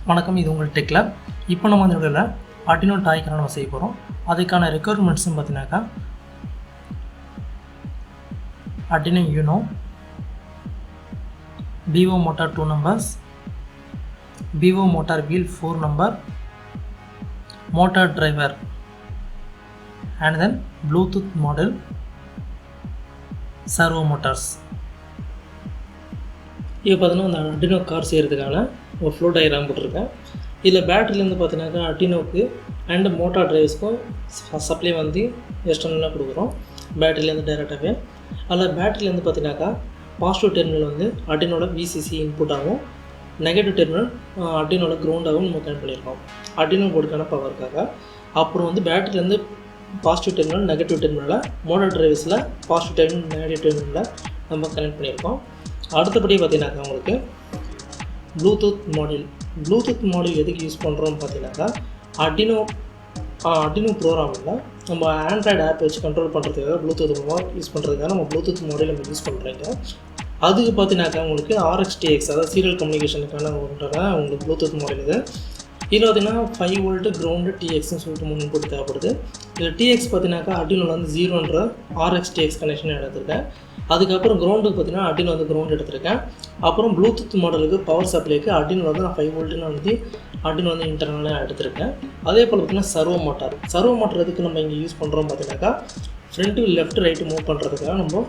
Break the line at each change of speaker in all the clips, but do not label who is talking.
வணக்கம், இது உங்கள் டெக் லேப். இப்போ நம்ம அந்த வீடியோவில் Arduino டாய்க்கான நம்ம செய்ய போகிறோம். அதுக்கான ரெக்குயர்மெண்ட்ஸ்னு பார்த்தீங்கன்னாக்கா Arduino Uno, BO motor 2 numbers, BO motor wheel 4 number, motor driver, and then Bluetooth model, servo motors. இப்போ பார்த்தீங்கன்னா அந்த Arduino கார் செய்கிறதுக்கான ஒரு ஃப்ளோ டயக்ராம் போட்டிருக்கேன். இதில் பேட்டரியிலேருந்து பார்த்தீங்கன்னாக்கா Arduinoக்கு அண்ட் மோட்டார் டிரைவர்ஸ்க்கும் சப்ளை வந்து எக்ஸ்டர்னலாக கொடுக்குறோம் பேட்டரியிலேருந்து டைரெக்டாகவே. அதில் பேட்டரியிலேருந்து பார்த்தீங்கன்னாக்கா பாசிட்டிவ் டெர்மினல் வந்து Arduinoட VCC இன்புட் ஆகும், நெகட்டிவ் டெர்மினல் Arduinoட கிரவுண்டாகவும் நம்ம கனெக்ட் பண்ணியிருக்கோம் Arduino போர்டுக்கான பவருக்காக. அப்புறம் வந்து பேட்டரியிலேருந்து பாசிட்டிவ் டெர்மினல் நெகட்டிவ் டெர்மினலில், மோட்டார் டிரைவர்ஸில் பாசிட்டிவ் டெர்மினல் நெகட்டிவ் டெர்மினலில் நம்ம கனெக்ட் பண்ணியிருக்கோம். அடுத்தபடி பார்த்தீங்கன்னாக்கா உங்களுக்கு ப்ளூடூத் மாடியூல் எதுக்கு யூஸ் பண்ணுறோம்னு பார்த்தீங்கன்னாக்கா Arduino ப்ரோக்ராமில் நம்ம ஆண்ட்ராய்டு ஆப் வச்சு கண்ட்ரோல் பண்ணுறதுக்காக ப்ளூடூத் மூலமாக யூஸ் பண்ணுறதுக்காக நம்ம ப்ளூடூத் மாடியூல் நம்ம யூஸ் பண்ணுறீங்க. அதுக்கு பார்த்தீங்கன்னாக்கா உங்களுக்கு RxTX, அதாவது சீரியல் கம்யூனிகேஷனுக்கான உங்களுக்கு ப்ளூடூத் மாடியூல் இது. இதில் பார்த்தீங்கன்னா 5 வோல்ட்டு கிரவுண்டு TXன்னு சொல்லிட்டு 3 இன்புட் தேவைப்படுது. இதில் TX பார்த்தீங்கன்னாக்கா Arduino வந்து 0ன்ற RxTX கனெக்ஷன் எடுத்திருக்கேன். அதுக்கப்புறம் கிரவுண்டுக்கு பார்த்தீங்கன்னா Arduino வந்து கிரவுண்ட் எடுத்திருக்கேன். அப்புறம் ப்ளூடூத் மாடலுக்கு பவர் சப்ளைக்கு Arduino வந்து நான் 5 வோல்ட்டுன்னு வந்து Arduino வந்து இன்டர்னலாக எடுத்திருக்கேன். அதே போல் பார்த்தீங்கன்னா சர்வோ மோட்டார் எதுக்கு நம்ம இங்கே யூஸ் பண்ணுறோம் பார்த்தீங்கன்னாக்கா ஃப்ரண்ட்டு லெஃப்ட் ரைட்டு மூவ் பண்ணுறதுக்காக நம்ம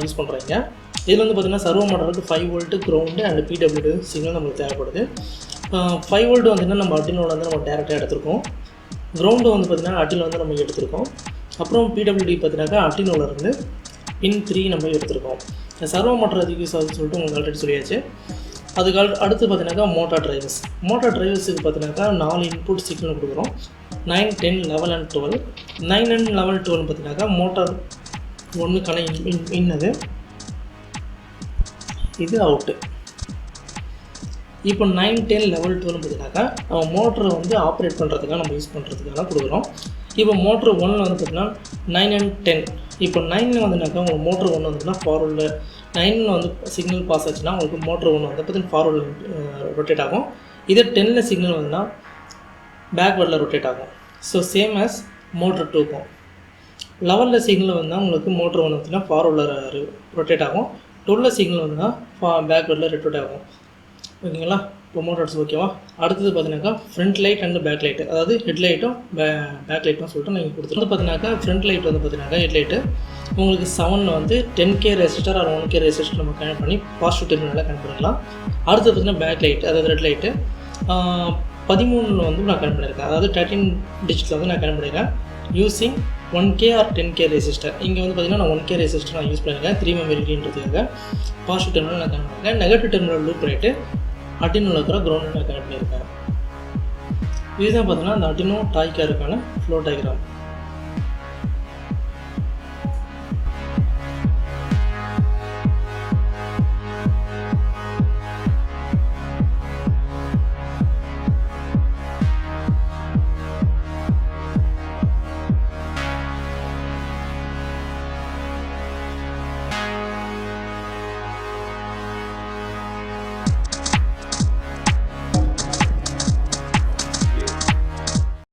யூஸ் பண்ணுறீங்க. இதில் வந்து பார்த்தீங்கன்னா சர்வோ மோட்டாருக்கு 5 volt ground and PWD signal நம்மளுக்கு தேவைப்படுது. 5 வோல்ட்டு வந்துன்னா நம்ம Arduinoவில் வந்து நம்ம டேரெக்டாக எடுத்திருக்கோம். கிரவுண்டு வந்து பார்த்திங்கன்னா Arduino வந்து நம்ம எடுத்திருக்கோம். அப்புறம் PWD பார்த்தீங்கன்னாக்கா Arduinoவிலேருந்து பின் 3 நம்ம எடுத்திருக்கோம். சர்வோ மோட்டார் எதுக்கு யூஸ் ஆகுதுன்னு சொல்லிட்டு உங்களுக்கு ஆல்ரெடி சொல்லியாச்சு. அதுக்கு அடுத்து பார்த்தீங்கன்னாக்கா மோட்டார் டிரைவர்ஸுக்கு பார்த்தீங்கன்னாக்கா 4 இன்புட் சிக்னல் கொடுக்குறோம். 9, 10, 11 and 12. 9 and 11, 12 பார்த்தீங்கன்னாக்கா மோட்டார் 1க்கான இன்னது, இது அவுட்டு. இப்போ 9, 10, 11, 12 பார்த்தீங்கன்னாக்கா நம்ம மோட்டரை வந்து ஆப்ரேட் பண்ணுறதுக்காக நம்ம யூஸ் பண்ணுறதுக்காக கொடுக்குறோம். இப்போ மோட்ரு 1 வந்து பார்த்தீங்கன்னா 9 and 10. இப்போ 9 வந்துனாக்கா உங்களுக்கு மோட்ரு 1 வந்துன்னா ஃபார்வர்டில் 9 வந்து சிக்னல் பாஸ் ஆச்சுன்னா உங்களுக்கு மோட்ரு 1 வந்து பார்த்தீங்கன்னா ஃபார்வர்டில் ரொட்டேட் ஆகும். இதே 10 சிக்னல் வந்துன்னா பேக்வர்டில் ரொட்டேட் ஆகும். ஸோ சேம் ஆஸ் மோட்ரு 2க்கும். 11 சிக்னல் வந்தால் உங்களுக்கு மோட்ரு 1 வந்துன்னா ஃபார்வர்டில் ரொட்டேட் ஆகும். 12 சிக்னல் வந்துன்னா பேக்வர்டில் ரொட்டேட் ஆகும். ஓகேங்களா? இப்போ மோட்டார்ஸ் ஓகேவா? அடுத்தது பார்த்தீங்கன்னாக்கா front light and back light, அதாவது ஹெட் லைட்டும் பேக் லைட்டும் சொல்லிட்டு நீங்கள் கொடுத்துருவோம். பார்த்தீங்கன்னாக்கா ஃப்ரண்ட் லைட் வந்து பார்த்தீங்கன்னாக்கா ஹெட் லைட்டு உங்களுக்கு 7 வந்து 10K resistor or 1K resistor நம்ம கனெக்ட் பண்ணி பாசிட்டிவ் டெர்மினலில் கனெக்ட் பண்ணிக்கலாம். அடுத்து பார்த்தீங்கன்னா பேக் லைட், அதாவது ரெட் லைட்டு 13 வந்து நான் கனெக்ட் பண்ணியிருக்கேன். அதாவது 13 டிஜிட்டில் வந்து நான் கனெக்ட் பண்ணியிருக்கேன் using 1K R 10K resistor. இங்கே வந்து பார்த்தீங்கன்னா நான் 1K ரெசிஸ்டர் நான் யூஸ் பண்ணியிருக்கேன் 3 மெமரின்றதுக்காக. பாசிட்டிவ் டெர்மினல் நான் கனெக்ட் பண்ணியிருக்கேன். நெகட்டிவ் டெர்மினல் லூப் பண்ணிட்டு Arduinoவில் இருக்கிற கிரவுண்டில் நான் கனெக்ட் பண்ணியிருக்கேன். இதுதான் பார்த்தீங்கன்னா அந்த Arduino டாய் காருக்கான ஃப்ளோ டயக்ராம்.